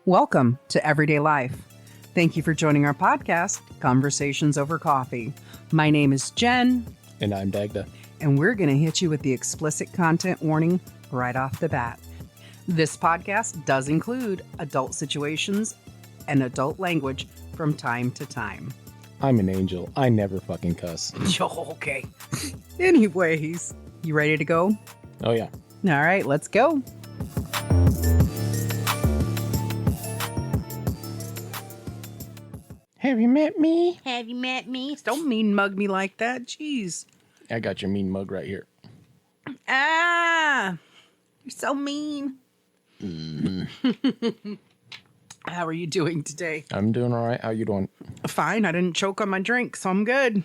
Welcome to Everyday Life. Thank you for joining our podcast, Conversations Over Coffee. My name is Jen. And I'm Dagda. And we're going to hit you with the explicit content warning right off the bat. This podcast does include adult situations and adult language from time to time. I'm an angel. I never fucking cuss. Okay. Anyways, you ready to go? Oh, yeah. All right, let's go. Have you met me? Have you met me? Don't mean mug me like that. Jeez. I got your mean mug right here. Ah, you're so mean. How are you doing today? I'm doing all right. How you doing? Fine. I didn't choke on my drink, so I'm good.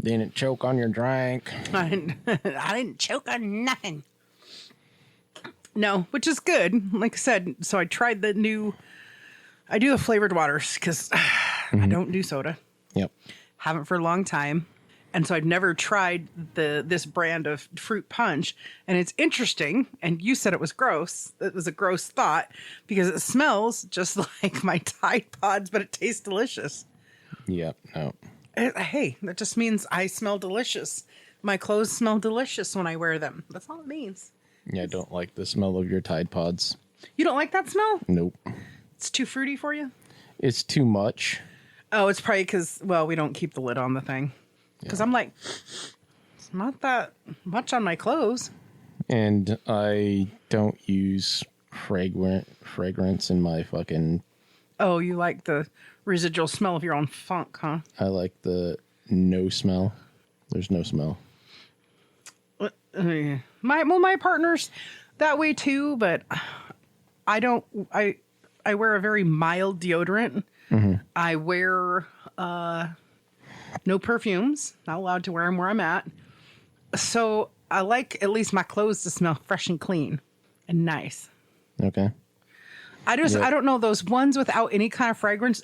Didn't choke on your drink. I didn't choke on nothing. No, which is good. Like I said, so I tried I do the flavored waters because I don't do soda. Yep. Haven't for a long time. And so I've never tried this brand of fruit punch. And it's interesting. And you said it was gross. It was a gross thought because it smells just like my Tide Pods, but it tastes delicious. Yep. No. Hey, that just means I smell delicious. My clothes smell delicious when I wear them. That's all it means. Yeah, I don't like the smell of your Tide Pods. You don't like that smell? Nope. It's too fruity for you? It's too much. Oh, it's probably because, well, we don't keep the lid on the thing. Because I'm like, it's not that much on my clothes. And I don't use fragrance in my fucking... Oh, you like the residual smell of your own funk, huh? I like the no smell. There's no smell. My partner's that way too, but I don't. I wear a very mild deodorant. Mm-hmm. I wear no perfumes. Not allowed to wear them where I'm at. So I like at least my clothes to smell fresh and clean and nice. Okay. I don't know, those ones without any kind of fragrance.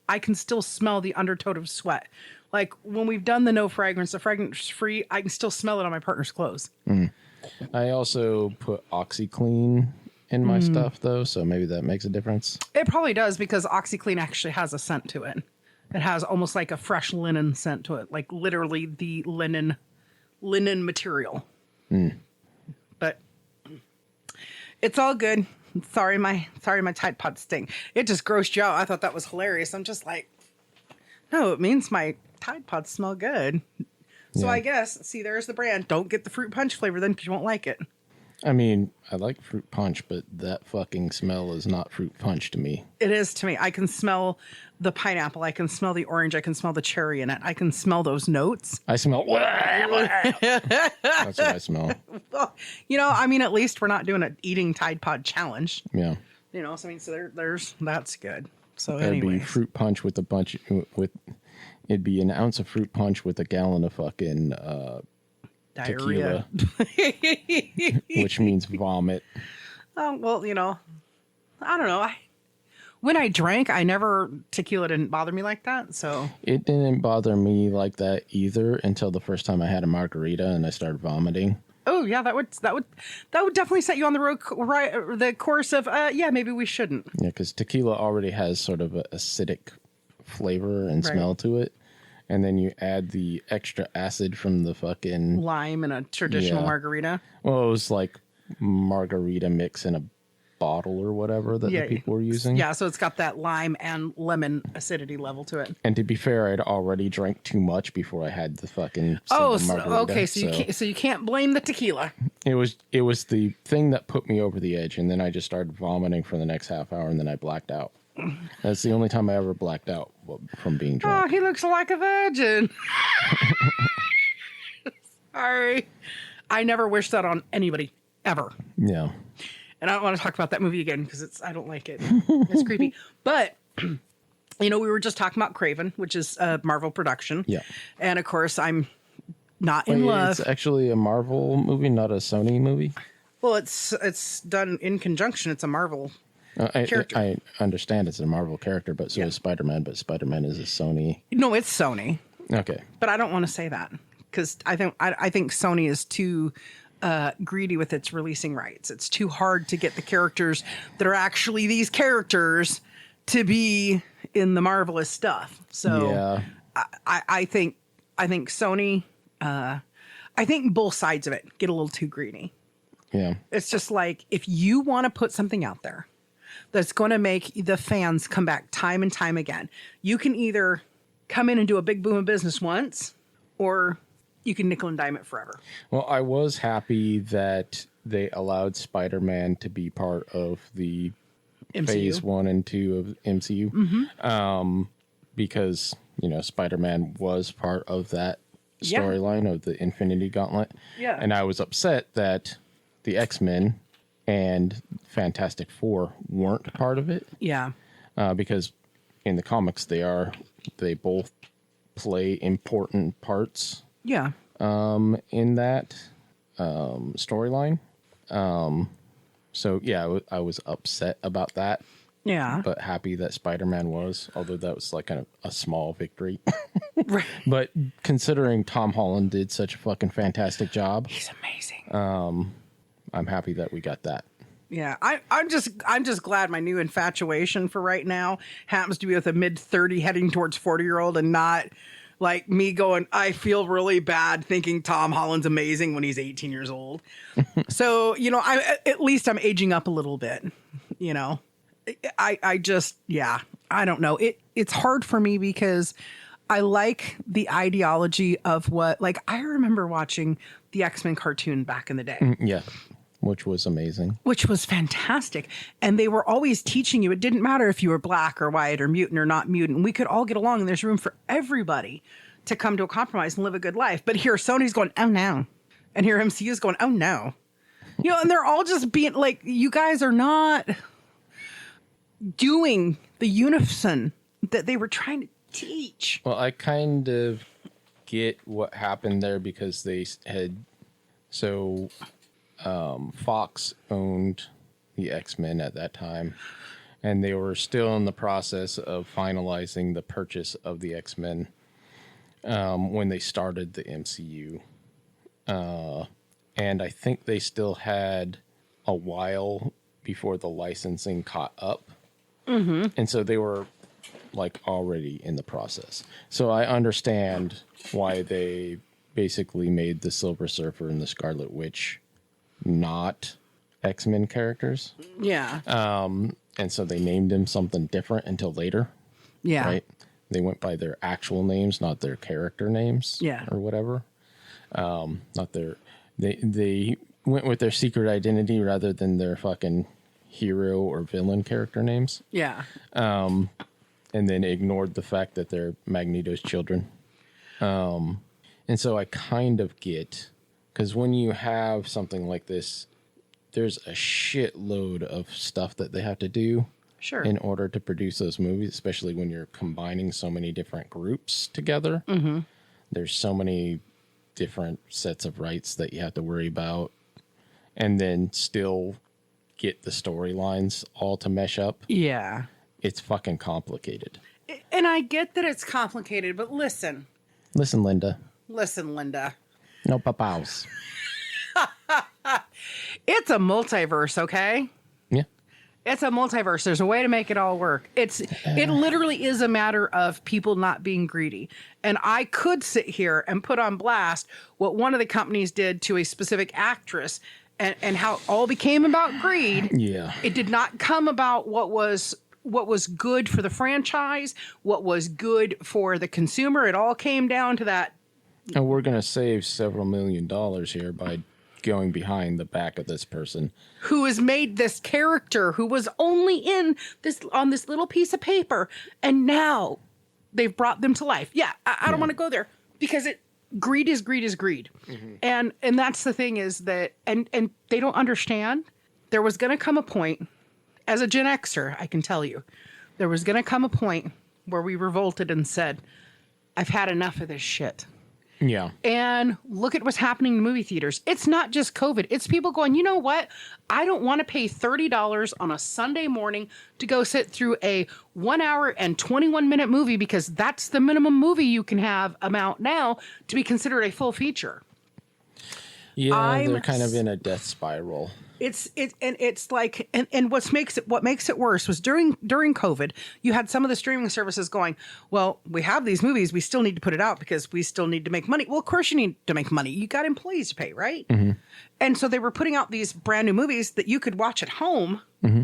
I can still smell the undertone of sweat. Like when we've done the fragrance free, I can still smell it on my partner's clothes. Mm. I also put OxyClean in my stuff though, so maybe that makes a difference. It probably does because OxyClean actually has a scent to it. It has almost like a fresh linen scent to it, like literally the linen material. Mm. But it's all good. Sorry, my Tide Pod stink. It just grossed you out. I thought that was hilarious. I'm just like, no, it means my Tide Pods smell good. So yeah. I guess, see, there's the brand. Don't get the fruit punch flavor then because you won't like it. I mean, I like fruit punch, but that fucking smell is not fruit punch to me. It is to me. I can smell the pineapple. I can smell the orange. I can smell the cherry in it. I can smell those notes. I smell... That's what I smell. Well, I mean, at least we're not doing an eating Tide Pod challenge. Yeah. So there's that's good. So it'd anyway, be fruit punch with it'd be an ounce of fruit punch with a gallon of fucking diarrhea, tequila, which means vomit. Well, I don't know. When I drank, tequila didn't bother me like that. So it didn't bother me like that either until the first time I had a margarita and I started vomiting. Oh yeah, that would definitely set you on the course of maybe we shouldn't. Yeah, because tequila already has sort of an acidic flavor and smell to it, and then you add the extra acid from the fucking lime in a traditional margarita. Well, it was like margarita mix in a bottle or whatever that the people were using. Yeah, so it's got that lime and lemon acidity level to it. And to be fair, I'd already drank too much before I had the fucking margarita. Okay, so you can't blame the tequila. It was the thing that put me over the edge, and then I just started vomiting for the next half hour, and then I blacked out. That's the only time I ever blacked out from being drunk. Oh, he looks like a virgin. Sorry. I never wish that on anybody, ever. Yeah. And I don't want to talk about that movie again because I don't like it. It's creepy. But, we were just talking about Craven, which is a Marvel production. Yeah. And, of course, I'm not in love. It's actually a Marvel movie, not a Sony movie? Well, it's done in conjunction. It's a Marvel character. I understand it's a Marvel character, but so is Spider-Man. But Spider-Man is a Sony. No, it's Sony. Okay. But I don't want to say that because I think Sony is too greedy with its releasing rights. It's too hard to get the characters that are actually these characters to be in the Marvelous stuff. So Yeah. I think Sony, I think both sides of it get a little too greedy. Yeah. It's just like, if you want to put something out there that's going to make the fans come back time and time again, you can either come in and do a big boom of business once, or you can nickel and dime it forever. Well, I was happy that they allowed Spider-Man to be part of the MCU. phase 1 and 2 of MCU. Because, Spider-Man was part of that Yeah. storyline of the Infinity Gauntlet. Yeah. And I was upset that the X-Men and Fantastic Four weren't part of it. Yeah. Because in the comics, they both play important parts Yeah. in that storyline. So yeah, I was upset about that, Yeah. but happy that Spider-Man was, although that was like a small victory. Right. But considering Tom Holland did such a fucking fantastic job, He's amazing. I'm happy that we got that. Yeah, I'm just glad my new infatuation for right now happens to be with a mid-30 heading towards 40-year-old, and not like me going, I feel really bad thinking Tom Holland's amazing when he's 18 years old. So, at least I'm aging up a little bit, I just, yeah, I don't know. It's hard for me because I like the ideology of I remember watching the X-Men cartoon back in the day. Yeah, which was amazing. Which was fantastic. And they were always teaching you, it didn't matter if you were black or white or mutant or not mutant. We could all get along, and there's room for everybody to come to a compromise and live a good life. But here, Sony's going, oh no. And here, MCU's going, oh no. And they're all just being like, you guys are not doing the unison that they were trying to teach. Well, I kind of get what happened there because they had... So... Fox owned the X-Men at that time, and they were still in the process of finalizing the purchase of the X-Men when they started the MCU. And I think they still had a while before the licensing caught up. Mm-hmm. And so they were already in the process. So I understand why they basically made the Silver Surfer and the Scarlet Witch not X-Men characters. Yeah. And so they named them something different until later. Yeah. Right? They went by their actual names, not their character names. Yeah. Or whatever. Not their... They went with their secret identity rather than their fucking hero or villain character names. Yeah. And then ignored the fact that they're Magneto's children. And so I kind of get... Because when you have something like this, there's a shitload of stuff that they have to do Sure. in order to produce those movies, especially when you're combining so many different groups together. Mm-hmm. There's so many different sets of rights that you have to worry about, and then still get the storylines all to mesh up. Yeah. It's fucking complicated. And I get that it's complicated, but listen. Listen, Linda. No papaus. It's a multiverse, okay? Yeah. It's a multiverse. There's a way to make it all work. It literally is a matter of people not being greedy. And I could sit here and put on blast what one of the companies did to a specific actress and how it all became about greed. Yeah. It did not come about what was good for the franchise, what was good for the consumer. It all came down to that. And we're going to save several $1 million here by going behind the back of this person who has made this character who was only in this on this little piece of paper, and now they've brought them to life. Yeah, I don't want to go there because greed is greed is greed. Mm-hmm. And that's the thing is that and they don't understand. There was going to come a point, as a Gen Xer, I can tell you, there was going to come a point where we revolted and said, I've had enough of this shit. Yeah. And look at what's happening in movie theaters. It's not just COVID. It's people going, you know what? I don't want to pay $30 on a Sunday morning to go sit through a 1 hour and 21-minute movie because that's the minimum movie you can have amount now to be considered a full feature. Yeah, they're kind of in a death spiral. It's like what makes it worse was during COVID, you had some of the streaming services going, well, we have these movies, we still need to put it out because we still need to make money. Well, of course you need to make money. You got employees to pay, right? Mm-hmm. And so they were putting out these brand new movies that you could watch at home, mm-hmm.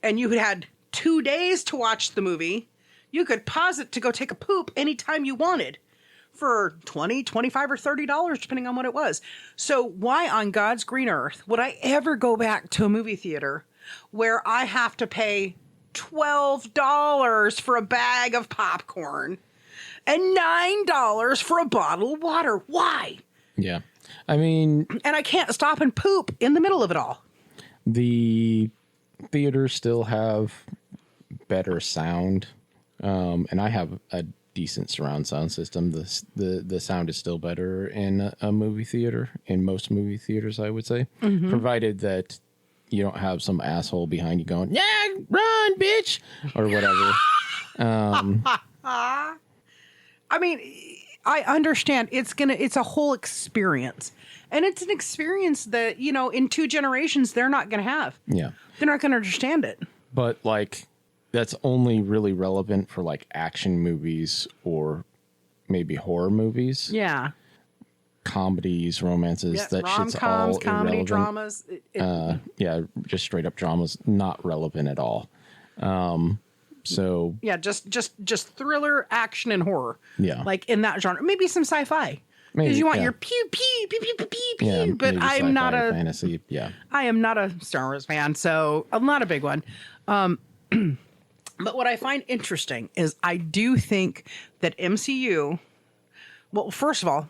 and you had 2 days to watch the movie. You could pause it to go take a poop anytime you wanted. For $20, $25, or $30, depending on what it was. So why on God's green earth would I ever go back to a movie theater where I have to pay $12 for a bag of popcorn and $9 for a bottle of water? Why? Yeah. I mean... And I can't stop and poop in the middle of it all. The theaters still have better sound. And I have a decent surround sound system. The sound is still better in a movie theater, in most movie theaters, I would say, mm-hmm. provided that you don't have some asshole behind you going, yeah, run, bitch, or whatever. I mean, I understand it's a whole experience, and it's an experience that, in 2 generations, they're not going to have. Yeah. They're not going to understand it. But that's only really relevant for action movies or maybe horror movies. Yeah. Comedies, romances, yeah, that shit's rom-coms, all comedy, irrelevant. dramas. Yeah, just straight up dramas, not relevant at all. So yeah, just thriller, action, and horror. Yeah, in that genre. Maybe some sci-fi. Because you want your pew pew pew pew pew pew pew. Yeah, but I'm not a fantasy. Yeah, I am not a Star Wars fan, so I'm not a big one. But what I find interesting is I do think that MCU, well, first of all,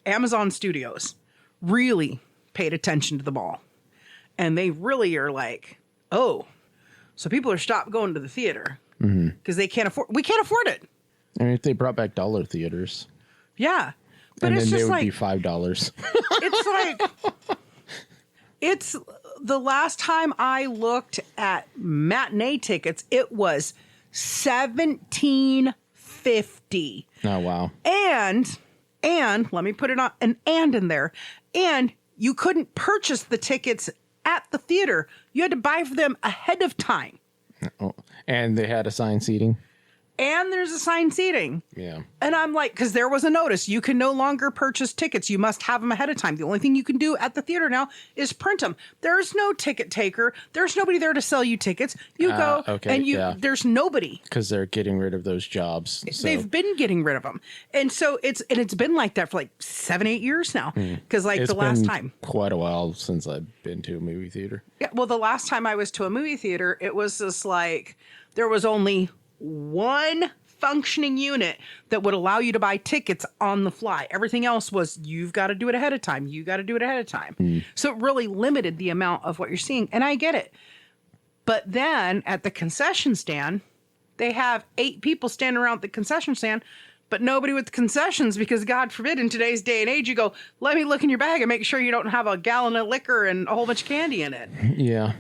Amazon Studios really paid attention to the ball. And they really are like, oh, so people are stopped going to the theater because we can't afford it. And if they brought back dollar theaters. Yeah. But and it's then just they would be $5. It's the last time I looked at matinee tickets, it was $17.50. Oh, wow. And let me put it on an and in there. And you couldn't purchase the tickets at the theater. You had to buy for them ahead of time. Oh, and they had assigned seating. And there's assigned seating. Yeah. And I'm like, because there was a notice, you can no longer purchase tickets. You must have them ahead of time. The only thing you can do at the theater now is print them. There's no ticket taker. There's nobody there to sell you tickets. You go and there's nobody. Because they're getting rid of those jobs. So. They've been getting rid of them. And so it's been like that for 7-8 years now. Because the last time. Quite a while since I've been to a movie theater. Yeah. Well, the last time I was to a movie theater, it was just there was only one functioning unit that would allow you to buy tickets on the fly. Everything else was, you've got to do it ahead of time. You got to do it ahead of time. So it really limited the amount of what you're seeing. And I get it. But then at the concession stand, they have 8 people standing around the concession stand, but nobody with the concessions, because God forbid in today's day and age, you go, let me look in your bag and make sure you don't have a gallon of liquor and a whole bunch of candy in it. Yeah.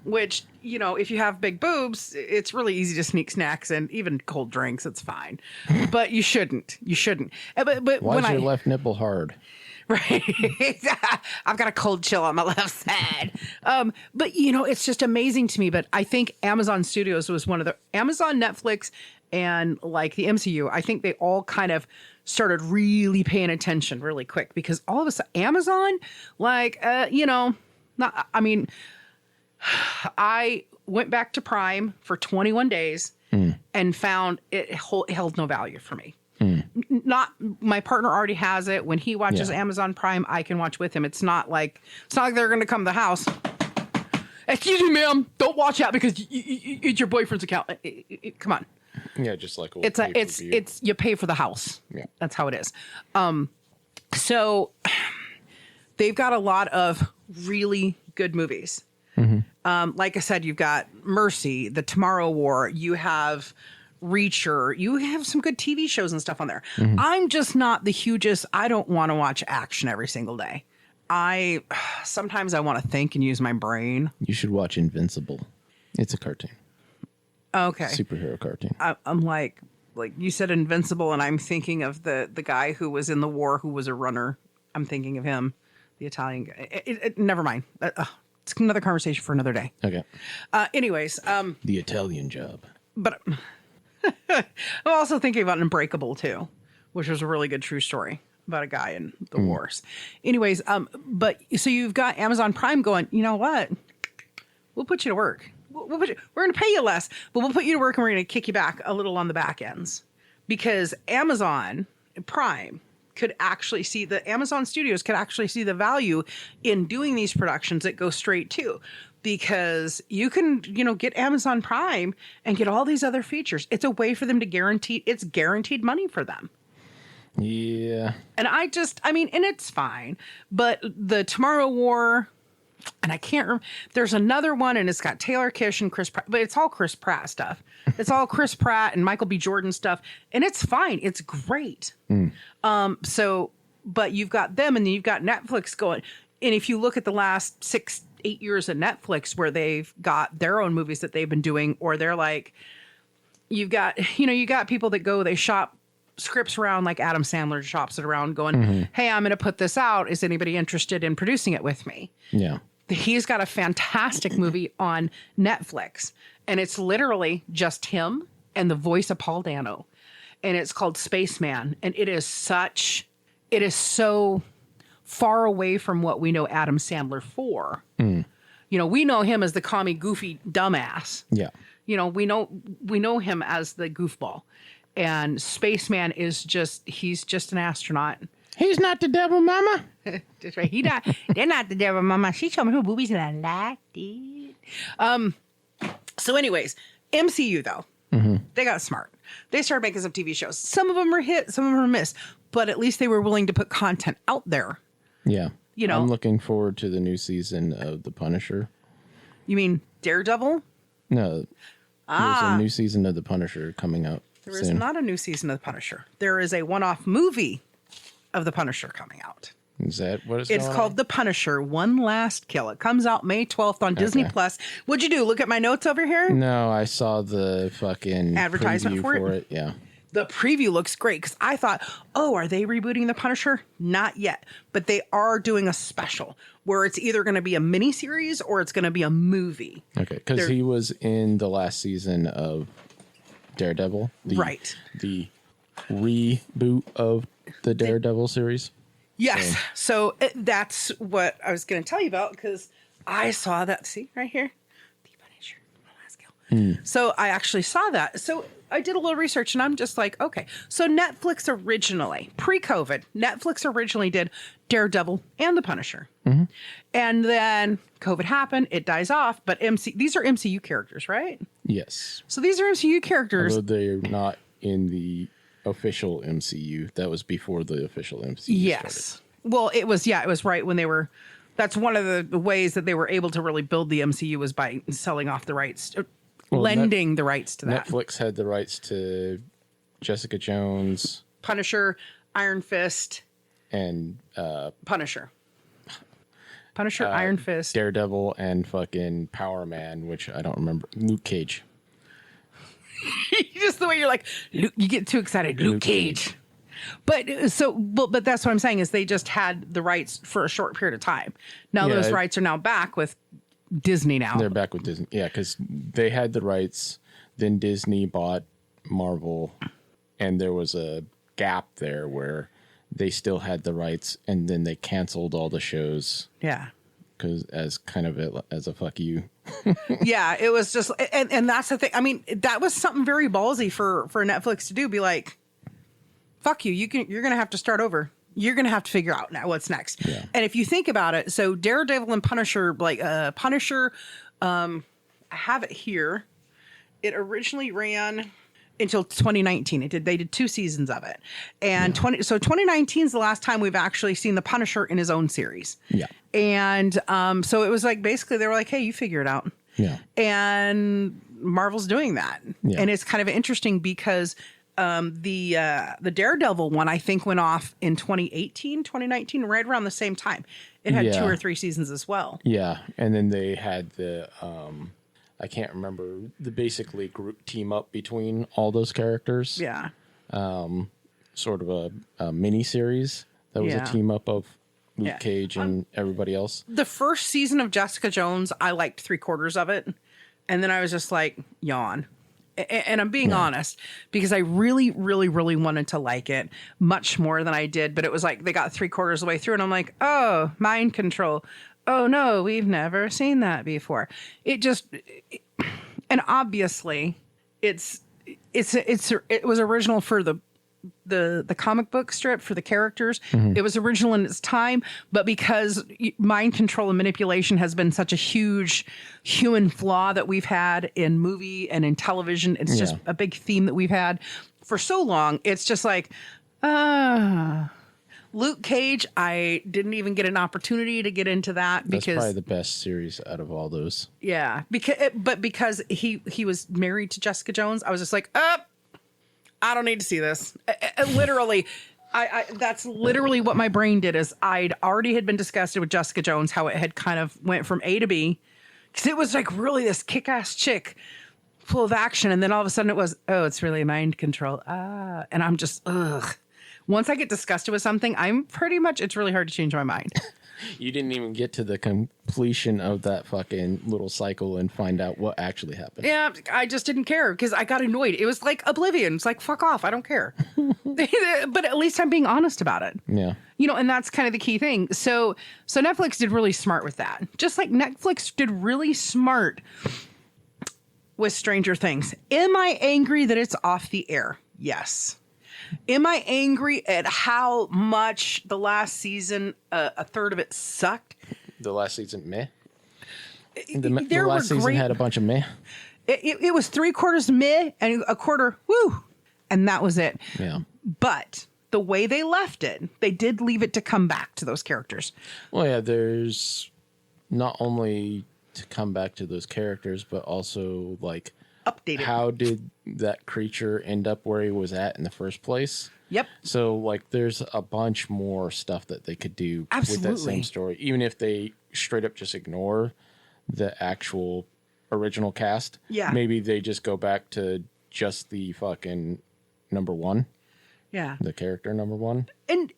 Which, if you have big boobs, it's really easy to sneak snacks and even cold drinks. It's fine. But you shouldn't. You shouldn't. But why is your left nipple hard? Right. I've got a cold chill on my left side. But, it's just amazing to me. But I think Amazon Studios was one of the... Amazon, Netflix, and the MCU, I think they all kind of started really paying attention really quick. Because all of a sudden, Amazon, I went back to Prime for 21 days and found it held no value for me. Not my partner already has it. When he watches Amazon Prime, I can watch with him. It's not like they're going to come to the house. Excuse me, ma'am. Don't watch that because it's your boyfriend's account. Come on. Yeah, just like it's you pay for the house. Yeah, that's how it is. So they've got a lot of really good movies. Like I said, you've got Mercy, The Tomorrow War, you have Reacher, you have some good TV shows and stuff on there. I'm just not the hugest. I don't want to watch action every single day. Sometimes I want to think and use my brain. You should watch Invincible. It's a cartoon. Okay. Superhero cartoon. I'm like you said Invincible, and I'm thinking of the guy who was in the war who was a runner. I'm thinking of him. The Italian guy. Never mind. It's another conversation for another day. Okay. Anyways. The Italian Job. But I'm also thinking about Unbreakable too, which was a really good true story about a guy in the wars. Anyways, but so you've got Amazon Prime going, you know what? We'll put you to work. We're going to pay you less, but we'll put you to work and we're going to kick you back a little on the back ends, because Amazon Prime could actually see, the Amazon studios could actually see the value in doing these productions that go straight to, because you can, get Amazon Prime and get all these other features. It's a way for them to it's guaranteed money for them. Yeah. And and it's fine, but the Tomorrow War, and I can't remember, there's another one and it's got Taylor Kish and Chris Pratt, but it's all Chris Pratt stuff. It's all Chris Pratt and Michael B. Jordan stuff. And it's fine. It's great. But you've got them and then you've got Netflix going. And if you look at the last 6-8 years of Netflix where they've got their own movies that they've been doing, or they're like, you got people that go, they shop scripts around like Adam Sandler shops it around going, hey, I'm going to put this out. Is anybody interested in producing it with me? Yeah. He's got a fantastic movie on Netflix, and it's literally just him and the voice of Paul Dano. And it's called Spaceman. And it is so far away from what we know Adam Sandler for. We know him as the commie, goofy dumbass. Yeah. We know him as the goofball. And Spaceman is he's just an astronaut. He's not the devil, mama. That's right. They're not the devil, mama. She told me her boobies and I liked it. So anyways, MCU though, they got smart. They started making some TV shows. Some of them are hit, some of them are missed, but at least they were willing to put content out there. Yeah. I'm looking forward to the new season of The Punisher. You mean Daredevil? No. There's a new season of The Punisher coming out. There is not a new season of The Punisher. There is a one-off movie of The Punisher coming out. Is that what it's called? The Punisher, One Last Kill. It comes out May 12th on Disney Plus. What'd you do? Look at my notes over here? No, I saw the fucking advertisement for it. Yeah. The preview looks great because I thought, are they rebooting The Punisher? Not yet. But they are doing a special where it's either going to be a miniseries or it's going to be a movie. Okay, because he was in the last season of Daredevil. Right. The reboot of the Daredevil series. Yes. So that's what I was going to tell you about, because I saw that. See right here? The Punisher, One Last Kill. So I actually saw that. So I did a little research and I'm just like, okay. So Netflix originally, pre-COVID, Netflix originally did Daredevil and The Punisher. And then COVID happened. It dies off. But these are MCU characters, right? Yes. So these are MCU characters. Although they're not in the official MCU. That was before the official MCU Yes. started. Well, it was right when they were. That's one of the ways that they were able to really build the MCU was by selling off the rights, lending the rights to that. Netflix had the rights to Jessica Jones, Punisher, Iron Fist, and Punisher, Iron Fist, Daredevil, and fucking Power Man, which I don't remember. Luke Cage. Just the way you're like, you get too excited. Luke Cage. But that's what I'm saying is they just had the rights for a short period of time. Now those rights are now back with Disney now. They're back with Disney. Yeah, because they had the rights. Then Disney bought Marvel, and there was a gap there where they still had the rights, and then they canceled all the shows. Yeah. Because as a fuck you. Yeah, it was just, and that's the thing. I mean, that was something very ballsy for Netflix to do. Be like, fuck you. You're going to have to start over. You're going to have to figure out now what's next. Yeah. And if you think about it, so Daredevil and Punisher, Punisher, I have it here. It originally ran until 2019. They did 2 seasons of it. And 2019 is the last time we've actually seen the Punisher in his own series. Yeah. And so it was like, basically they were like, hey, you figure it out. Yeah. And Marvel's doing that. Yeah. And it's kind of interesting because the Daredevil one, I think, went off in 2019, right around the same time. It had 2 or 3 seasons as well. Yeah. And then they had the I can't remember, the basically group team up between all those characters. Yeah. Sort of a mini series that was a team up of Luke Cage and everybody else. The first season of Jessica Jones, I liked 3/4 of it. And then I was just like, yawn. And I'm being honest, because I really, really, really wanted to like it much more than I did. But it was like they got 3/4 of the way through and I'm like, oh, mind control. Oh, no, we've never seen that before. And obviously it was original for the comic book strip, for the characters. It was original in its time, but because mind control and manipulation has been such a huge human flaw that we've had in movie and in television, it's just a big theme that we've had for so long. It's just like, Luke Cage, I didn't even get an opportunity to get into that because that's probably the best series out of all those. Yeah, because he was married to Jessica Jones, I was just like, I don't need to see this. Literally, that's literally what my brain did. Is I'd already had been disgusted with Jessica Jones, how it had kind of went from A to B, because it was like really this kick-ass chick full of action, and then all of a sudden it was, oh, it's really mind control. And I'm just, ugh. Once I get disgusted with something, it's really hard to change my mind. You didn't even get to the completion of that fucking little cycle and find out what actually happened. Yeah, I just didn't care because I got annoyed. It was like Oblivion. It's like, fuck off. I don't care. But at least I'm being honest about it. Yeah. And that's kind of the key thing. So Netflix did really smart with that. Just like Netflix did really smart with Stranger Things. Am I angry that it's off the air? Yes. Am I angry at how much the last season, a third of it sucked? The last season, meh? The last season had a bunch of meh? It was 3/4 meh and a quarter woo. And that was it. Yeah. But the way they left it, they did leave it to come back to those characters. Well, yeah, there's not only to come back to those characters, but also like updated. How did that creature end up where he was at in the first place? Yep. So like there's a bunch more stuff that they could do with that same story, even if they straight up just ignore the actual original cast. Yeah. Maybe they just go back to just the fucking number one. Yeah. The character number one. And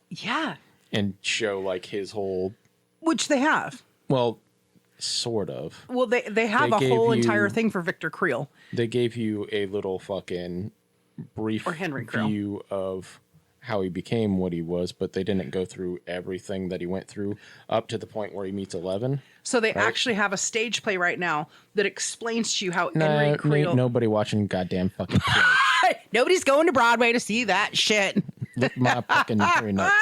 yeah. And show like his whole, which they have. Well, sort of. Well, they have a whole entire thing for Victor Creel. They gave you a little fucking brief view of how he became what he was, but they didn't go through everything that he went through up to the point where he meets 11. So they actually have a stage play right now that explains to you how Henry Creel... Ain't nobody watching goddamn fucking play. Nobody's going to Broadway to see that shit. Look my fucking hairy nuts.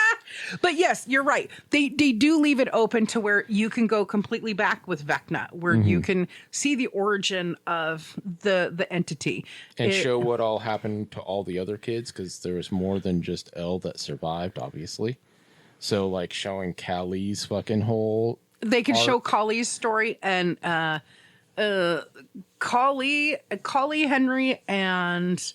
But yes, you're right. They do leave it open to where you can go completely back with Vecna, where you can see the origin of the entity. And show what all happened to all the other kids, because there was more than just Elle that survived, obviously. So, like, showing Callie's fucking whole... They could show Collie's story and Collie, Henry, and...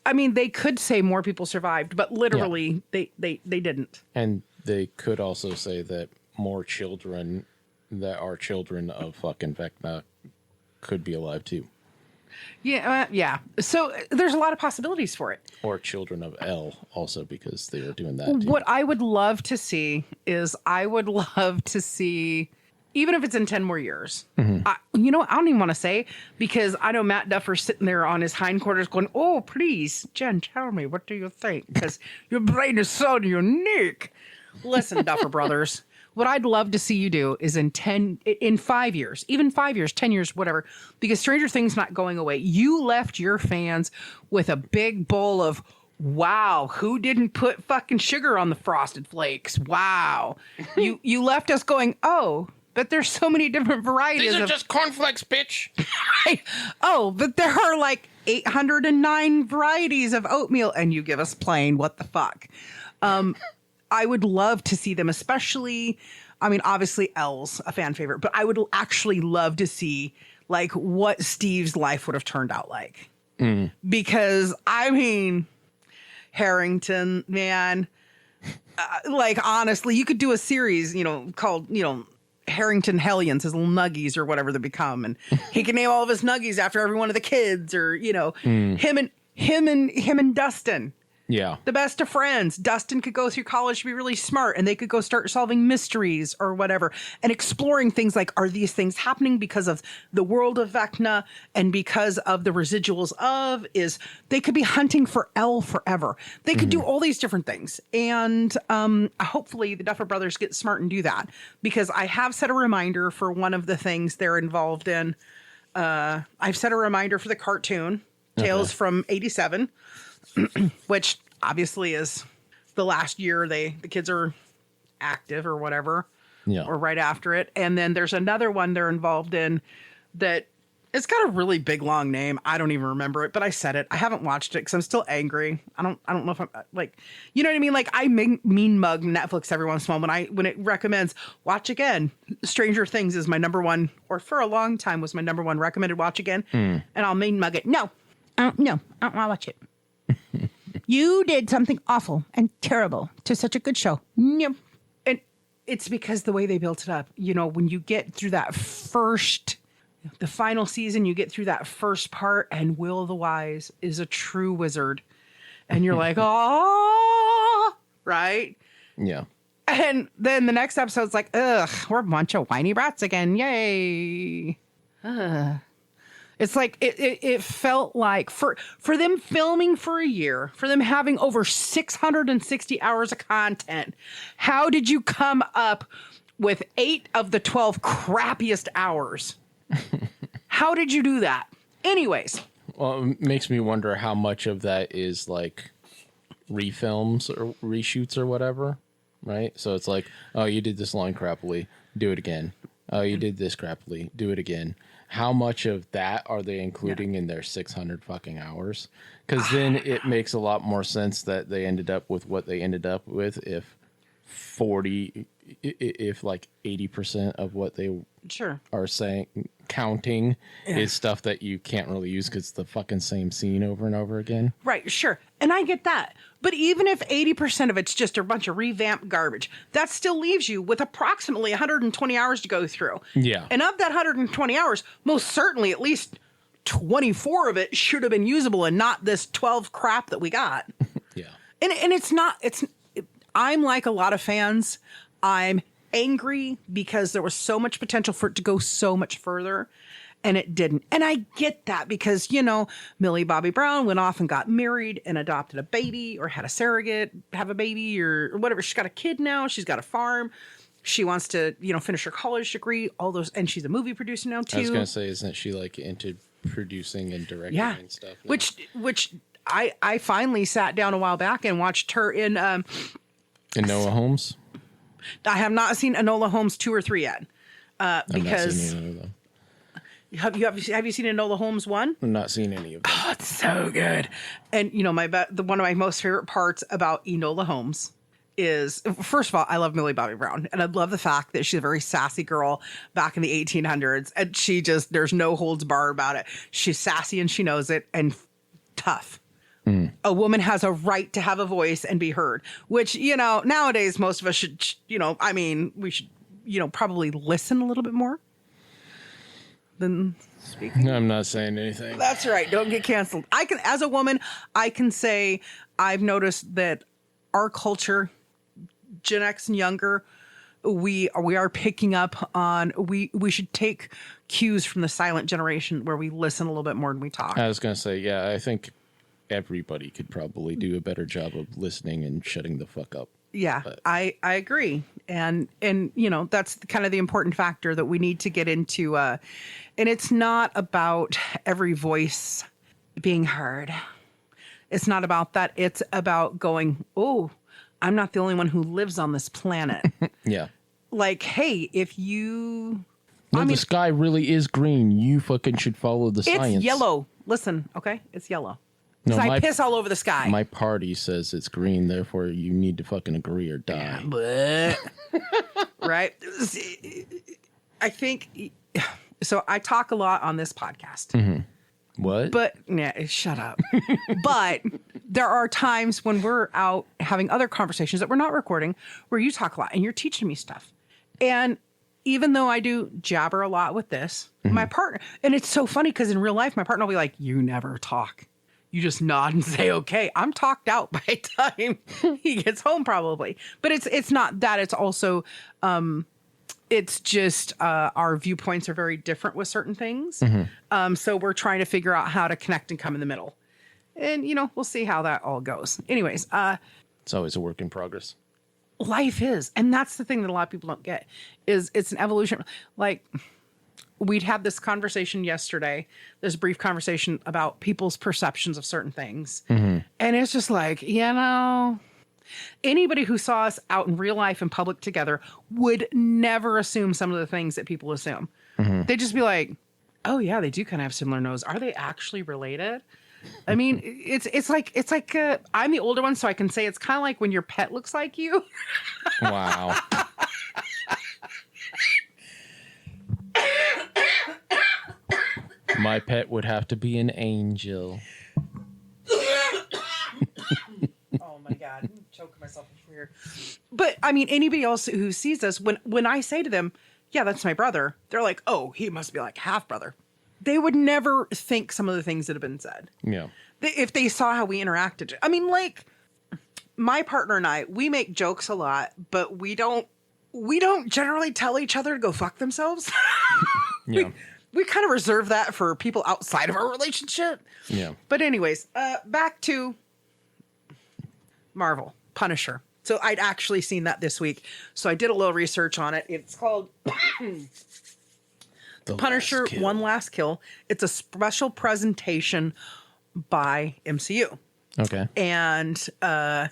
I mean, they could say more people survived, but literally they didn't. And they could also say that more children that are children of fucking Vecna could be alive too. Yeah, yeah. So there's a lot of possibilities for it. Or children of Elle also, because they were doing that too. What I would love to see is even if it's in 10 more years, I don't even want to say, because I know Matt Duffer's sitting there on his hindquarters going, oh, please, Jen, tell me, what do you think? Because your brain is so unique. Listen, Duffer Brothers, what I'd love to see you do is in 5 years, even 5 years, 10 years, whatever, because Stranger Things not going away. You left your fans with a big bowl of, wow, who didn't put fucking sugar on the Frosted Flakes? Wow. You left us going, oh, but there's so many different varieties. These are just cornflakes, bitch. Right? Oh, but there are like 809 varieties of oatmeal, and you give us plain. What the fuck? I would love to see them, especially, I mean, obviously Elle's a fan favorite, but I would actually love to see like what Steve's life would have turned out like. Because, I mean, Harrington, man, like, honestly, you could do a series, called, Harrington Hellions, his little nuggies or whatever they become, and he can name all of his nuggies after every one of the kids, or him and Dustin. Yeah. The best of friends. Dustin could go through college to be really smart, and they could go start solving mysteries or whatever and exploring things like, are these things happening because of the world of Vecna and because of the residuals of is they could be hunting for Elle forever. They could do all these different things. And hopefully the Duffer Brothers get smart and do that, because I have set a reminder for one of the things they're involved in. I've set a reminder for the cartoon Tales from '87. Which obviously is the last year the kids are active or whatever, or right after it. And then there's another one they're involved in that it's got a really big long name. I don't even remember it, but I said it. I haven't watched it because I'm still angry. I don't know if I'm like, you know what I mean? Like I mean mug Netflix every once in a while when it recommends watch again. Stranger Things is my number one, or for a long time was my number one recommended watch again. And I'll mean mug it. No, I don't want to watch it. You did something awful and terrible to such a good show. Yep. And it's because the way they built it up, you know, when you get through that the final season, you get through that first part and Will the Wise is a true wizard. And you're like, oh, right? Yeah. And then the next episode's like, ugh, we're a bunch of whiny brats again. Yay. It's like it felt like for them filming for a year, for them having over 660 hours of content, how did you come up with 8 of the 12 crappiest hours? How did you do that? Anyways. Well, it makes me wonder how much of that is like refilms or reshoots or whatever, right? So it's like, oh, you did this line crappily, do it again. Oh, you did this crappily, do it again. How much of that are they including in their 600 fucking hours? Because then it makes a lot more sense that they ended up with what they ended up with if like 80% of what they are saying, counting is stuff that you can't really use because it's the fucking same scene over and over again. Right, sure. And I get that. But even if 80% of it's just a bunch of revamped garbage, that still leaves you with approximately 120 hours to go through. Yeah. And of that 120 hours, most certainly at least 24 of it should have been usable and not this 12 crap that we got. Yeah. And I'm like a lot of fans. I'm angry because there was so much potential for it to go so much further. And it didn't. And I get that because, you know, Millie Bobby Brown went off and got married and adopted a baby or had a surrogate have a baby or whatever. She's got a kid now. She's got a farm. She wants to, you know, finish her college degree, all those. And she's a movie producer now, too. I was going to say, isn't she like into producing and directing and stuff? Now? Which I finally sat down a while back and watched her in Enola Holmes? I have not seen Enola Holmes 2 or 3 yet. Because have you seen Enola Holmes 1? I'm not seen any of them. Oh, it's so good. And you know, one of my most favorite parts about Enola Holmes is, first of all, I love Millie Bobby Brown, and I love the fact that she's a very sassy girl back in the 1800s, and there's no holds barred about it. She's sassy and she knows it, and tough. A woman has a right to have a voice and be heard, which, you know, nowadays most of us should, you know, I mean, we should, you know, probably listen a little bit more than speaking. I'm not saying anything. That's right. Don't get canceled. As a woman, I can say I've noticed that our culture, Gen X and younger, we are picking up on, we should take cues from the silent generation where we listen a little bit more than we talk. I was going to say, yeah, I think everybody could probably do a better job of listening and shutting the fuck up. Yeah, but I agree. And, you know, that's kind of the important factor that we need to get into. And it's not about every voice being heard. It's not about that. It's about going, oh, I'm not the only one who lives on this planet. Yeah. Like, hey, if you... No, the sky really is green. You fucking should follow the science. It's yellow. Listen, okay? It's yellow. No, I piss all over the sky. My party says it's green, therefore you need to fucking agree or die. Yeah, right? I think... So I talk a lot on this podcast. Mm-hmm. What? But, yeah, shut up. But there are times when we're out having other conversations that we're not recording where you talk a lot and you're teaching me stuff. And even though I do jabber a lot with this, my partner... And it's so funny because in real life, my partner will be like, you never talk. you just nod and say, okay, I'm talked out by the time he gets home probably. But it's not that. It's also, it's just our viewpoints are very different with certain things. So we're trying to figure out how to connect and come in the middle. And, we'll see how that all goes. Anyways. It's always a work in progress. Life is. And that's the thing that a lot of people don't get is it's an evolution. Like we'd had this conversation yesterday, this brief conversation about people's perceptions of certain things. And it's just like, anybody who saw us out in real life in public together would never assume some of the things that people assume. They'd just be like, oh yeah, they do kind of have similar nose. Are they actually related? I mean, it's like I'm the older one, so I can say it's kind of like when your pet looks like you. Wow. My pet would have to be an angel. Oh my God, I'm choking myself over here. But I mean, anybody else who sees us, when I say to them, yeah, that's my brother, they're like, oh, he must be like half brother. They would never think some of the things that have been said. Yeah. If they saw how we interacted. I mean, like my partner and I, we make jokes a lot, but we don't generally tell each other to go fuck themselves. Yeah. We kind of reserve that for people outside of our relationship. Yeah. But anyways, back to Marvel, Punisher. So I'd actually seen that this week. So I did a little research on it. It's called The Punisher One Last Kill. It's a special presentation by MCU. Okay. And I'm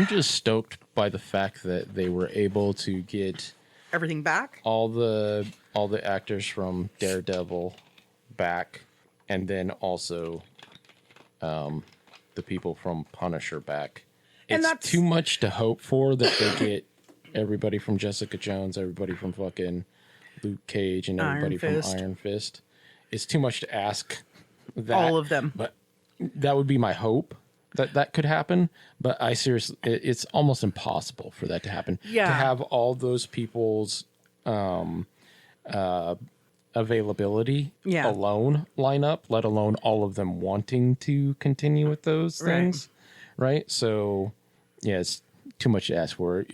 just stoked by the fact that they were able to get everything back. All the actors from Daredevil back, and then also the people from Punisher back. And it's that's too much to hope for that they get everybody from Jessica Jones, everybody from fucking Luke Cage, and everybody from Iron Fist. It's too much to ask that. All of them. But that would be my hope that could happen. But I seriously, it's almost impossible for that to happen. Yeah. To have all those people's availability alone line up, let alone all of them wanting to continue with those things. Right. So, yeah, it's too much to ask for.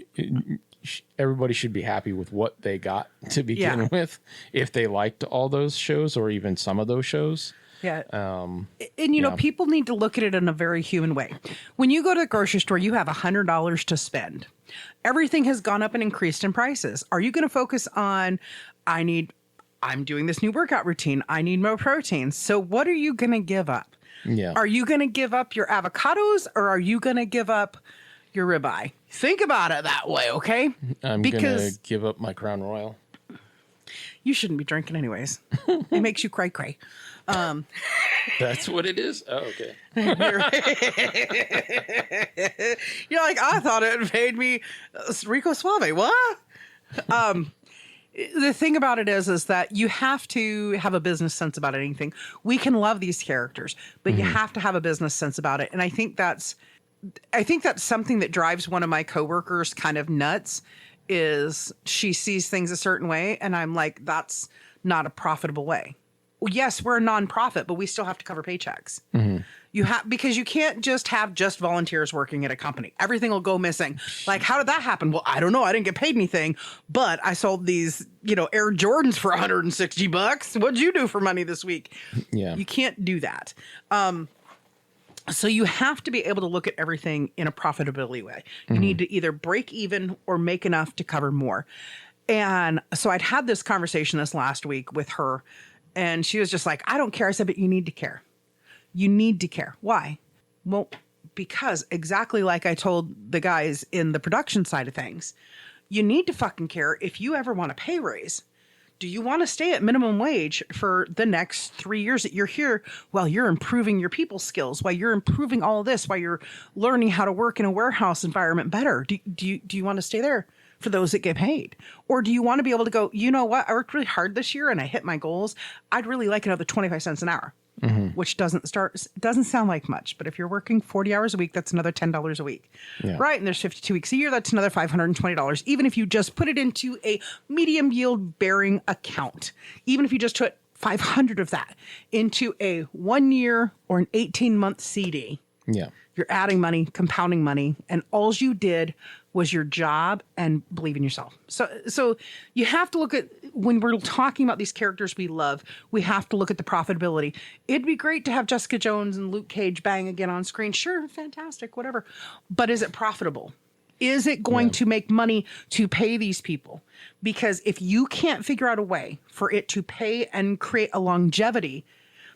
Everybody should be happy with what they got to begin with, if they liked all those shows or even some of those shows. Yeah. And, know, people need to look at it in a very human way. When you go to the grocery store, you have $100 to spend. Everything has gone up and increased in prices. Are you going to focus on, I'm doing this new workout routine. I need more protein. So what are you going to give up? Yeah. Are you going to give up your avocados or are you going to give up your ribeye? Think about it that way, okay? I'm going to give up my Crown Royal. You shouldn't be drinking anyways. It makes you cray-cray. That's what it is? Oh, okay. You're like, I thought it made me Rico Suave. What? The thing about it is that you have to have a business sense about anything. We can love these characters, but you have to have a business sense about it. And I think that's something that drives one of my coworkers kind of nuts. Is she sees things a certain way, and I'm like, that's not a profitable way. Well, yes, we're a nonprofit, but we still have to cover paychecks. Because you can't just have volunteers working at a company. Everything will go missing. Like, how did that happen? Well, I don't know. I didn't get paid anything, but I sold these, Air Jordans for $160. What'd you do for money this week? Yeah. You can't do that. So you have to be able to look at everything in a profitability way. You need to either break even or make enough to cover more. And so I'd had this conversation this last week with her, and she was just like, I don't care. I said, but you need to care. You need to care. Why? Well, because exactly like I told the guys in the production side of things, you need to fucking care if you ever want a pay raise. Do you want to stay at minimum wage for the next 3 years that you're here while you're improving your people skills, while you're improving all of this, while you're learning how to work in a warehouse environment better? Do you want to stay there for those that get paid? Or do you want to be able to go, you know what? I worked really hard this year and I hit my goals. I'd really like another 25 cents an hour, which doesn't sound like much. But if you're working 40 hours a week, that's another $10 a week. Yeah. Right. And there's 52 weeks a year. That's another $520. Even if you just put it into a medium yield bearing account, even if you just put 500 of that into a 1 year or an 18-month CD. Yeah. You're adding money, compounding money, and all you did was your job and believe in yourself. So you have to look at, when we're talking about these characters we love, we have to look at the profitability. It'd be great to have Jessica Jones and Luke Cage bang again on screen. Sure, fantastic, whatever. But is it profitable? Is it going to make money to pay these people? Because if you can't figure out a way for it to pay and create a longevity,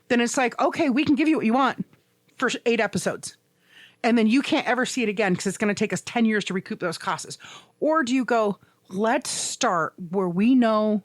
then it's like, okay, we can give you what you want for 8 episodes. And then you can't ever see it again because it's going to take us 10 years to recoup those costs. Or do you go, let's start where we know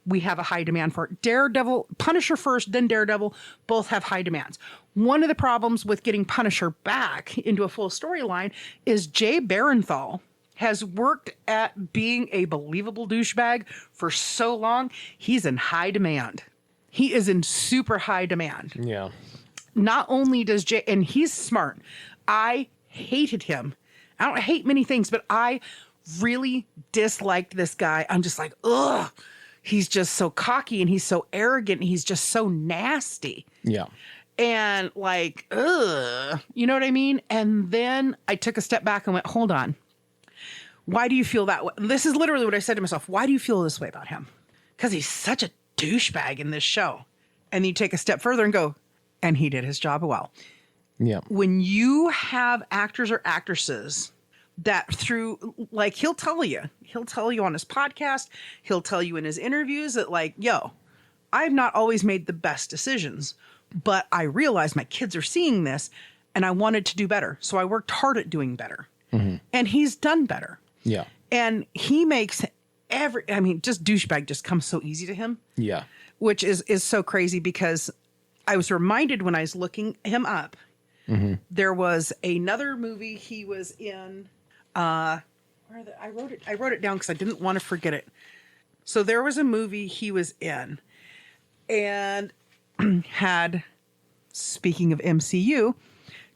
we have a high demand for it. Daredevil, Punisher first, then Daredevil, both have high demands. One of the problems with getting Punisher back into a full storyline is Jon Bernthal has worked at being a believable douchebag for so long. He's in high demand. He is in super high demand. Yeah. Not only does Jay, and he's smart. I hated him. I don't hate many things, but I really disliked this guy. I'm just like, ugh. He's just so cocky and he's so arrogant and he's just so nasty. Yeah. And like, ugh. You know what I mean? And then I took a step back and went, hold on. Why do you feel that way? This is literally what I said to myself. Why do you feel this way about him? Because he's such a douchebag in this show. And you take a step further and go, and he did his job well. Yeah. When you have actors or actresses that through, like, he'll tell you on his podcast, he'll tell you in his interviews that like, yo, I've not always made the best decisions, but I realized my kids are seeing this and I wanted to do better. So I worked hard at doing better. Mm-hmm. And he's done better. Yeah. And he makes just douchebag just comes so easy to him. Yeah. Which is so crazy because I was reminded when I was looking him up, there was another movie he was in. I wrote it down because I didn't want to forget it. So there was a movie he was in and had, speaking of MCU,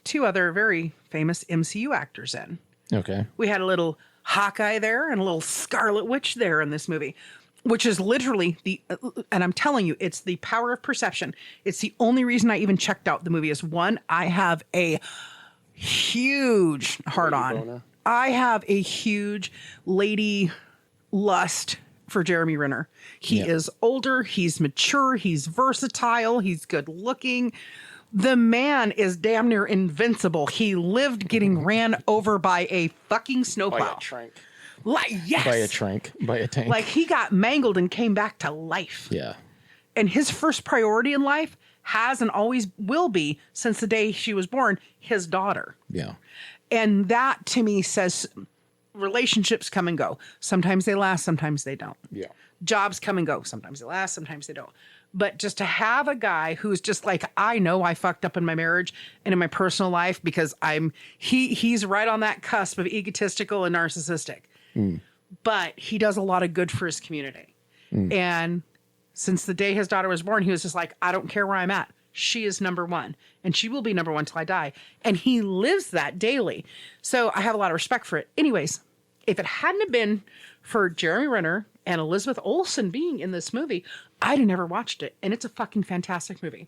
2 other very famous MCU actors in. Okay. We had a little Hawkeye there and a little Scarlet Witch there in this movie, which is literally and I'm telling you, it's the power of perception. It's the only reason I even checked out the movie is one, I have a huge heart on. I have a huge lady lust for Jeremy Renner. He is older. He's mature. He's versatile. He's good looking. The man is damn near invincible. He lived getting ran over by a fucking snowplow. By a tank. Like, yes. By a tank. Like he got mangled and came back to life. Yeah. And his first priority in life has and always will be, since the day she was born, his daughter. Yeah. And that to me says relationships come and go. Sometimes they last, sometimes they don't. Yeah. Jobs come and go. Sometimes they last, sometimes they don't. But just to have a guy who's just like, I know I fucked up in my marriage and in my personal life because he's right on that cusp of egotistical and narcissistic. But he does a lot of good for his community. And since the day his daughter was born, he was just like, I don't care where I'm at. She is number one and she will be number one till I die. And he lives that daily. So I have a lot of respect for it. Anyways, if it hadn't have been for Jeremy Renner and Elizabeth Olsen being in this movie, I'd have never watched it. And it's a fucking fantastic movie.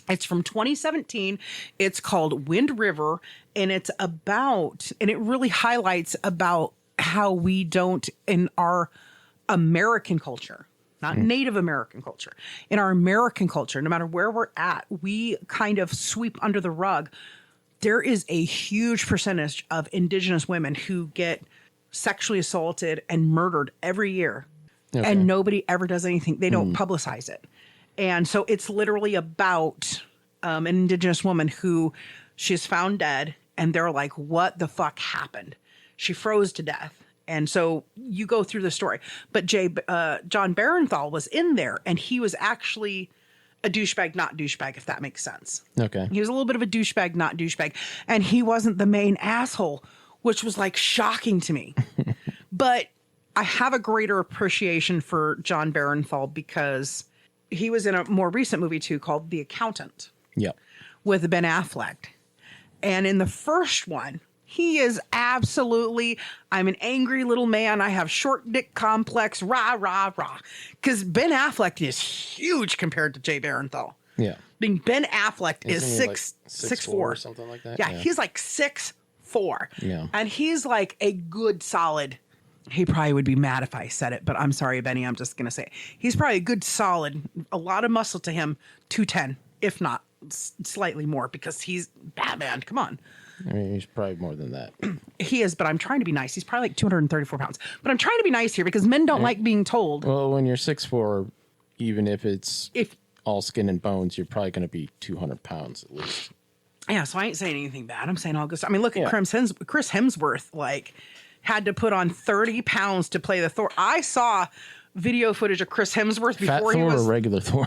It's from 2017. It's called Wind River. And it's about, and it really highlights about how we don't in our American culture, not Native American culture. In our American culture, no matter where we're at, we kind of sweep under the rug. There is a huge percentage of Indigenous women who get sexually assaulted and murdered every year. Okay. And nobody ever does anything. They don't publicize it. And so it's literally about an Indigenous woman who she's found dead. And they're like, what the fuck happened? She froze to death. And so you go through the story. But Jon Bernthal was in there, and he was actually a douchebag, not douchebag, if that makes sense. Okay. He was a little bit of a douchebag, not douchebag. And he wasn't the main asshole, which was like shocking to me. But I have a greater appreciation for Jon Bernthal because he was in a more recent movie too called The Accountant. Yep. With Ben Affleck. And in the first one, He is absolutely, I'm an angry little man. I have short dick complex, rah, rah, rah. Because Ben Affleck is huge compared to Jay Bernthal. Yeah. I mean, Ben Affleck is Isn't he, 6'4" or something like that. Yeah, he's like 6'4". Yeah. And he's like a good solid. He probably would be mad if I said it, but I'm sorry, Benny. I'm just going to say it. He's probably a good solid, a lot of muscle to him, 210, if not slightly more, because he's Batman. Come on. I mean, he's probably more than that. He is, but I'm trying to be nice. He's probably like 234 pounds. But I'm trying to be nice here because men don't like being told. Well, when you're 6'4", even if it's all skin and bones, you're probably going to be 200 pounds at least. Yeah, so I ain't saying anything bad. I'm saying all good stuff. I mean, look at Chris Hemsworth, like, had to put on 30 pounds to play the Thor. I saw video footage of Chris Hemsworth before Fat Thor he was or regular Thor?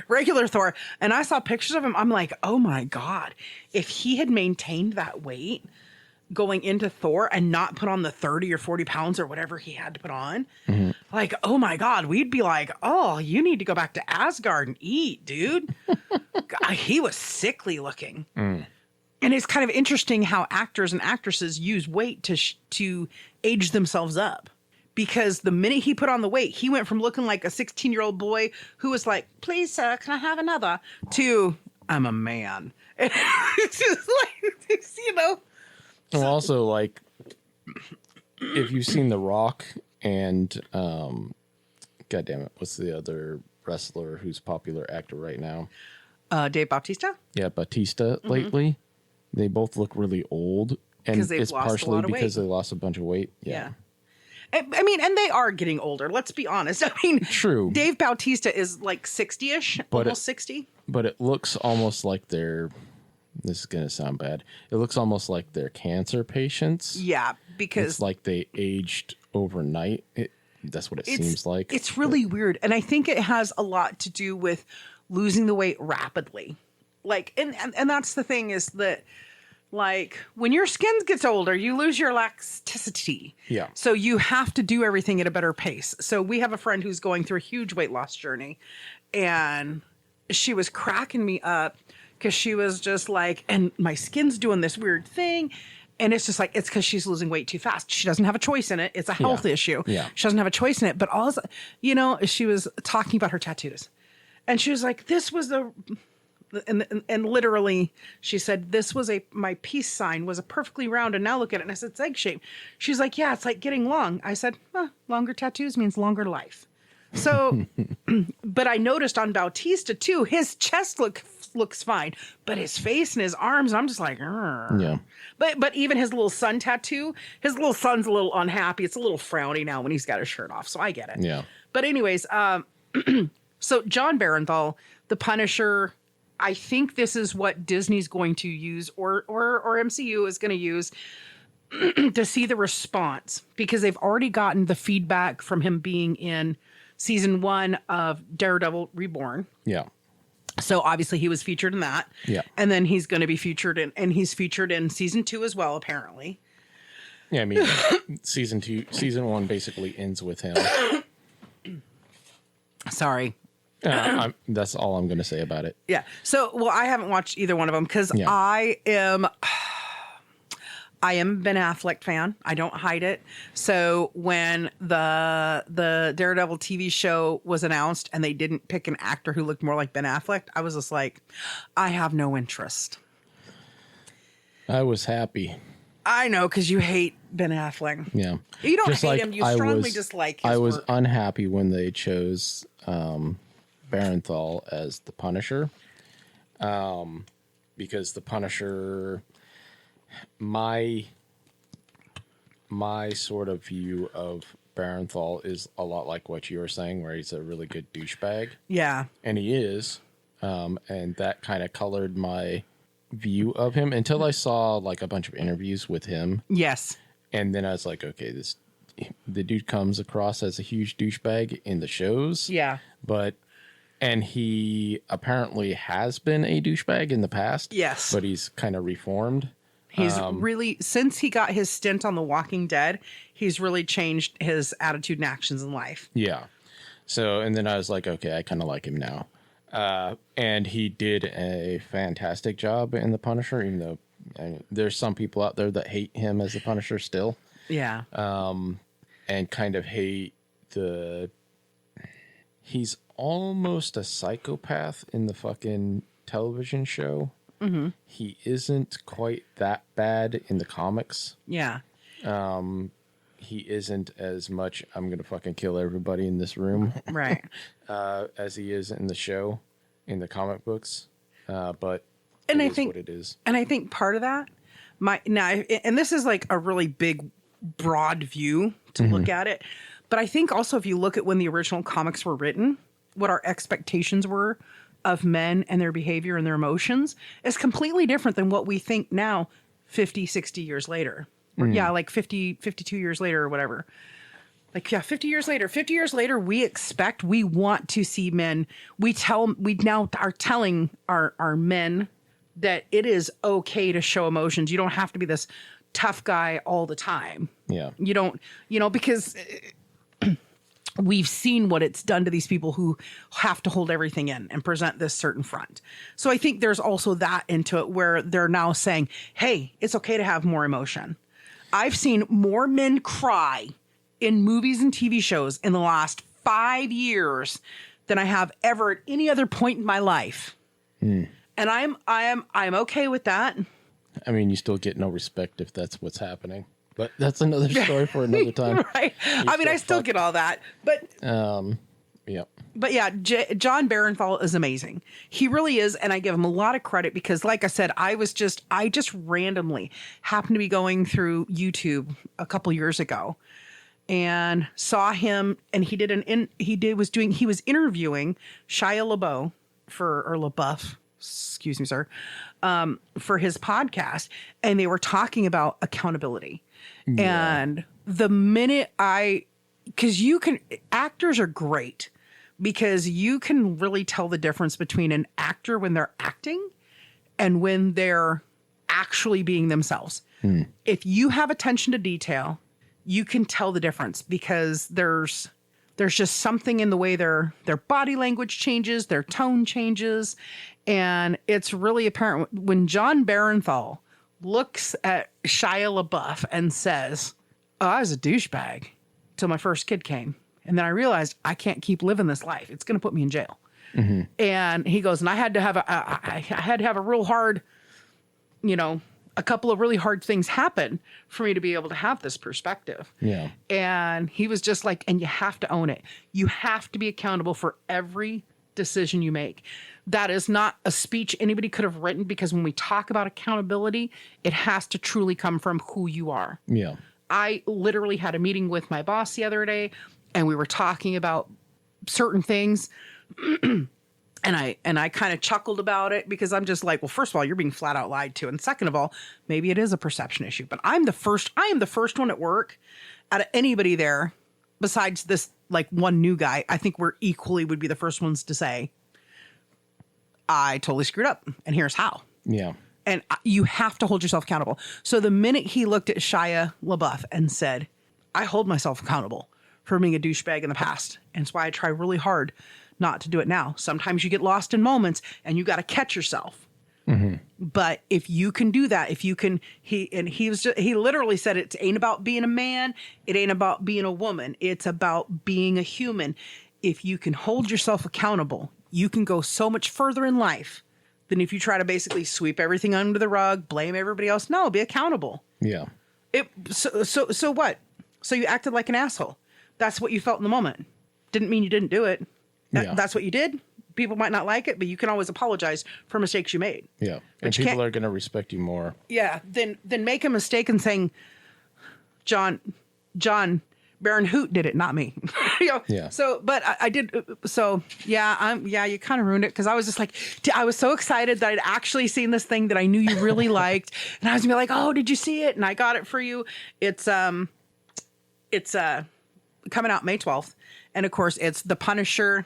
regular Thor. And I saw pictures of him. I'm like, oh my God, if he had maintained that weight going into Thor and not put on the 30 or 40 pounds or whatever he had to put on, like, oh my God, we'd be like, oh, you need to go back to Asgard and eat, dude. God, he was sickly looking. And it's kind of interesting how actors and actresses use weight to age themselves up. Because the minute he put on the weight, he went from looking like a 16-year-old boy who was like, please, sir, can I have another? To, I'm a man. It's just like, you know. Well, also, like, if you've seen The Rock and, God damn it, what's the other wrestler who's popular actor right now? Dave Bautista? Yeah, Batista lately. They both look really old. And it's partially because they lost a bunch of weight. Yeah. I mean, and they are getting older. Let's be honest. I mean, true. Dave Bautista is like 60-ish, almost 60. But it looks almost like they're, this is going to sound bad, it looks almost like they're cancer patients. Yeah, because it's like they aged overnight. That's what it seems like. It's really weird. And I think it has a lot to do with losing the weight rapidly. Like, and that's the thing is that, like, when your skin gets older, you lose your elasticity. Yeah. So you have to do everything at a better pace. So we have a friend who's going through a huge weight loss journey, and she was cracking me up because she was just like, and my skin's doing this weird thing. And it's just like, it's because she's losing weight too fast. She doesn't have a choice in it. It's a health issue. Yeah. She doesn't have a choice in it. But also, you know, she was talking about her tattoos. And she was like, this was the... And literally, she said, this was my peace sign was a perfectly round, and now look at it. And I said, it's egg shaped. She's like, yeah, it's like getting long. I said, longer tattoos means longer life. So, but I noticed on Bautista too, his chest looks fine, but his face and his arms, I'm just like, Arr. Yeah. But even his little son tattoo, his little son's a little unhappy. It's a little frowny now when he's got his shirt off. So I get it. Yeah. But anyways, so Jon Bernthal, the Punisher, I think this is what Disney's going to use or MCU is going to use to see the response, because they've already gotten the feedback from him being in season 1 of Daredevil Reborn. Yeah. So obviously he was featured in that. Yeah. And then he's going to be featured and he's featured in season 2 as well, apparently. Yeah, I mean, season 1 basically ends with him. Sorry. That's all I'm going to say about it. Yeah. So, well, I haven't watched either one of them because I am a Ben Affleck fan. I don't hide it. So when the Daredevil TV show was announced and they didn't pick an actor who looked more like Ben Affleck, I was just like, I have no interest. I was happy. I know, because you hate Ben Affleck. Yeah. You don't hate him. You strongly dislike his I was work. unhappy when they chose Bernthal as the Punisher, because the Punisher, my sort of view of Bernthal is a lot like what you were saying, where he's a really good douchebag. Yeah. And he is, and that kind of colored my view of him until I saw like a bunch of interviews with him. Yes. And then I was like, okay, the dude comes across as a huge douchebag in the shows. Yeah. And he apparently has been a douchebag in the past. Yes. But he's kind of reformed. He's really, since he got his stint on The Walking Dead, he's really changed his attitude and actions in life. Yeah. So, and then I was like, okay, I kind of like him now. And he did a fantastic job in The Punisher, even though There's some people out there that hate him as the Punisher still. Yeah. And kind of hate he's almost a psychopath in the fucking television show. Mm-hmm. He isn't quite that bad in the comics. Yeah. He isn't as much, I'm going to fucking kill everybody in this room. Right. As he is in the show, in the comic books. But and it I is think what it is. And I think part of that, and this is like a really big, broad view to look at it. But I think also if you look at when the original comics were written, what our expectations were of men and their behavior and their emotions is completely different than what we think now 50, 60 years later. Yeah, like 50, 52 years later or whatever. Like, yeah, 50 years later. 50 years later, we want to see men. We now are telling our men that it is okay to show emotions. You don't have to be this tough guy all the time. Yeah. You don't, because we've seen what it's done to these people who have to hold everything in and present this certain front. So I think there's also that into it where they're now saying, hey, it's okay to have more emotion. I've seen more men cry in movies and TV shows in the last 5 years than I have ever at any other point in my life. And I'm okay with that. I mean, you still get no respect if that's what's happening. But that's another story for another time. Right. I still get all that. But yeah. But yeah, Jon Bernthal is amazing. He really is, and I give him a lot of credit because, like I said, I just randomly happened to be going through YouTube a couple years ago and saw him, and he was interviewing Shia LaBeouf LaBeouf, excuse me, sir, for his podcast, and they were talking about accountability. Yeah. And the minute because actors are great. Because you can really tell the difference between an actor when they're acting and when they're actually being themselves. If you have attention to detail, you can tell the difference because there's just something in the way their body language changes, their tone changes. And it's really apparent when Jon Bernthal looks at Shia LaBeouf and says, oh, I was a douchebag till my first kid came. And then I realized I can't keep living this life. It's going to put me in jail. Mm-hmm. And he goes, and I had to have a real hard, a couple of really hard things happen for me to be able to have this perspective. Yeah. And he was just like, and you have to own it. You have to be accountable for every decision you make. That is not a speech anybody could have written because when we talk about accountability, it has to truly come from who you are. Yeah. I literally had a meeting with my boss the other day. And we were talking about certain things. and I kind of chuckled about it because I'm just like, well, first of all, you're being flat out lied to. And second of all, maybe it is a perception issue. But I am the first one at work out of anybody there besides this like one new guy. I think we're equally would be the first ones to say, I totally screwed up. And here's how. Yeah. And you have to hold yourself accountable. So the minute he looked at Shia LaBeouf and said, I hold myself accountable for being a douchebag in the past. And it's why I try really hard not to do it now. Sometimes you get lost in moments and you got to catch yourself. Mm-hmm. But if you can do that, he literally said it ain't about being a man. It ain't about being a woman. It's about being a human. If you can hold yourself accountable, you can go so much further in life than if you try to basically sweep everything under the rug, blame everybody else. No, be accountable. Yeah. So what? So you acted like an asshole. That's what you felt in the moment. Didn't mean you didn't do it. That's what you did. People might not like it, but you can always apologize for mistakes you made. Yeah. And people are going to respect you more. Yeah. Then make a mistake and saying, Jon Bernthal did it, not me. Yeah. So, but I did. So yeah, you kind of ruined it. Cause I was just like, I was so excited that I'd actually seen this thing that I knew you really liked. And I was gonna be like, oh, did you see it? And I got it for you. It's coming out May 12th. And of course it's The Punisher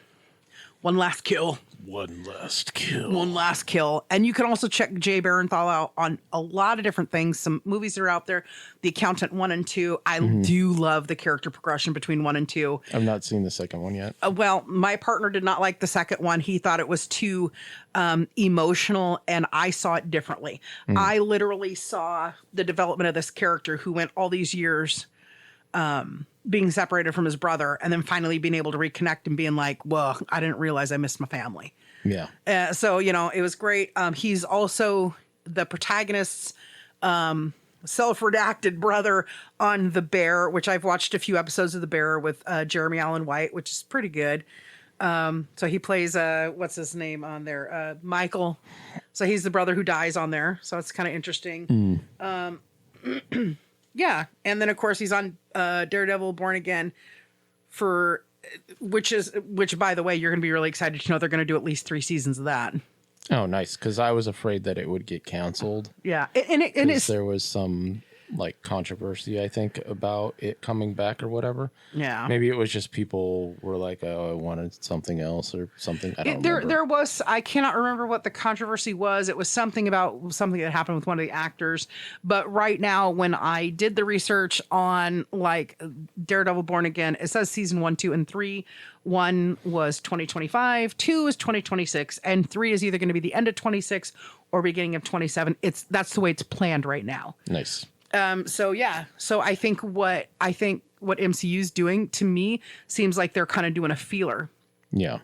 One Last Kill. One Last Kill. One Last Kill. And you can also check Jon Bernthal out on a lot of different things. Some movies that are out there. The Accountant 1 and 2. I do love the character progression between 1 and 2. I've not seen the second one yet. Well, my partner did not like the second one. He thought it was too emotional, and I saw it differently. I literally saw the development of this character who went all these years being separated from his brother, and then finally being able to reconnect and being like, well, I didn't realize I missed my family. Yeah. So, it was great. He's also the protagonist's self-redacted brother on The Bear, which I've watched a few episodes of The Bear with Jeremy Allen White, which is pretty good. So he plays, what's his name on there? Michael. So he's the brother who dies on there. So it's kind of interesting. Yeah. And then of course he's on Daredevil Born Again which by the way, you're going to be really excited to know they're going to do at least 3 seasons of that. Oh, nice. Because I was afraid that it would get canceled. Yeah. And there was some controversy, I think, about it coming back or whatever. Yeah. Maybe it was just people were like, oh, I wanted something else or something. I don't remember. There was, I cannot remember what the controversy was. It was something about something that happened with one of the actors. But right now, when I did the research on Daredevil Born Again, it says season 1, 2, and 3. 1 was 2025, 2 is 2026, and 3 is either going to be the end of 26 or beginning of 27. That's the way it's planned right now. Nice. So I think what MCU is doing to me seems like they're kind of doing a feeler. Yeah.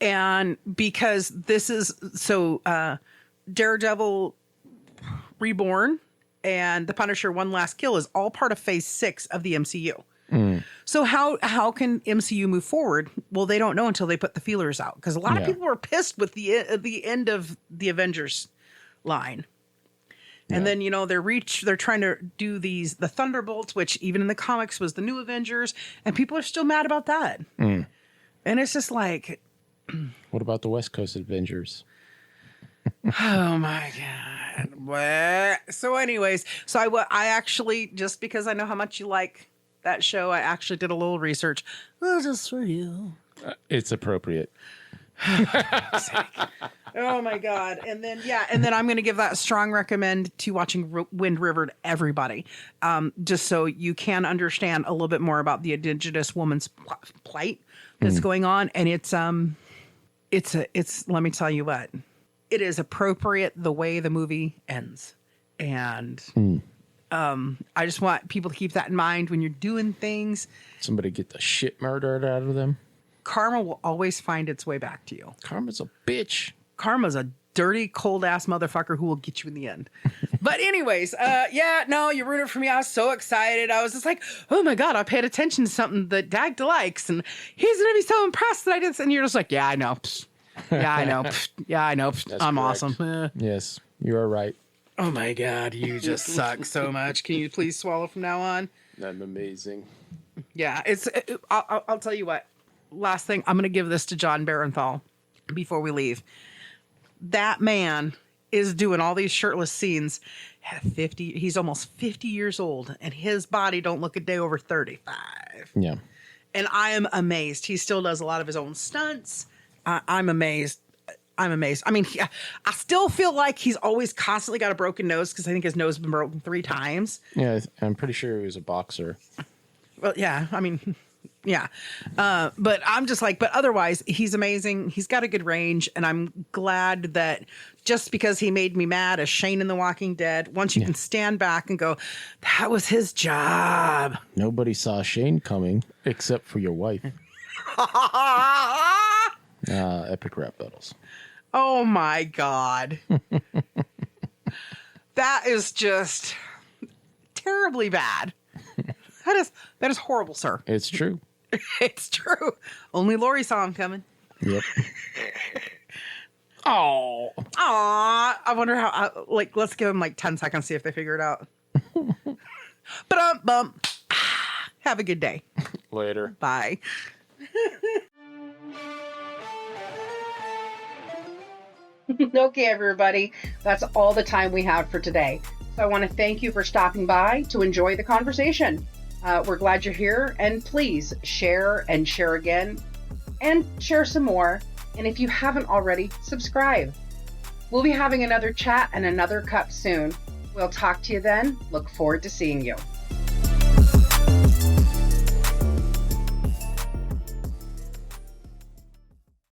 And because this is Daredevil Reborn and The Punisher One Last Kill is all part of phase 6 of the MCU. So how can MCU move forward? Well, they don't know until they put the feelers out, because a lot of people were pissed with the end of the Avengers line. And then, they're trying to do the Thunderbolts, which even in the comics was the new Avengers, and people are still mad about that. And it's just like, what about the West Coast Avengers? Oh my God. What? So anyways, I actually, just because I know how much you like that show, I actually did a little research. Oh, just for you. It's appropriate. Oh my God. And then I'm going to give that strong recommend to watching Wind River to everybody. Just so you can understand a little bit more about the Indigenous woman's plight that's going on. And it's let me tell you what, it is appropriate the way the movie ends. And, I just want people to keep that in mind when you're doing things. Somebody get the shit murdered out of them. Karma will always find its way back to you. Karma's a bitch. Karma's a dirty, cold-ass motherfucker who will get you in the end. But anyways, you ruined it for me. I was so excited. I was just like, oh my God, I paid attention to something that Dagda likes, and he's going to be so impressed that I did this. And you're just like, yeah, I know. Yeah, I know. Yeah, I know. I'm correct. Awesome. Yes, you are right. Oh my God, you just suck so much. Can you please swallow from now on? I'm amazing. Yeah, I'll tell you what. Last thing, I'm going to give this to Jon Bernthal before we leave. That man is doing all these shirtless scenes at 50. He's almost 50 years old, and his body don't look a day over 35. Yeah. And I am amazed. He still does a lot of his own stunts. I'm amazed. I mean, I still feel like he's always constantly got a broken nose, because I think his nose has been broken 3 times. Yeah, I'm pretty sure he was a boxer. Well, yeah, I mean, yeah. But I'm just like, but otherwise, he's amazing. He's got a good range, and I'm glad that just because he made me mad as Shane in The Walking Dead, once you can stand back and go, that was his job. Nobody saw Shane coming except for your wife. Epic rap battles. Oh my God. That is just terribly bad. That is horrible, sir. It's true. It's true. Only Lori saw him coming. Yep. Oh. Aw. I wonder how, let's give him 10 seconds, see if they figure it out. Bump. Have a good day. Later. Bye. Okay, everybody. That's all the time we have for today. So I want to thank you for stopping by to enjoy the conversation. We're glad you're here, and please share and share again and share some more. And if you haven't already, subscribe. We'll be having another chat and another cup soon. We'll talk to you then. Look forward to seeing you.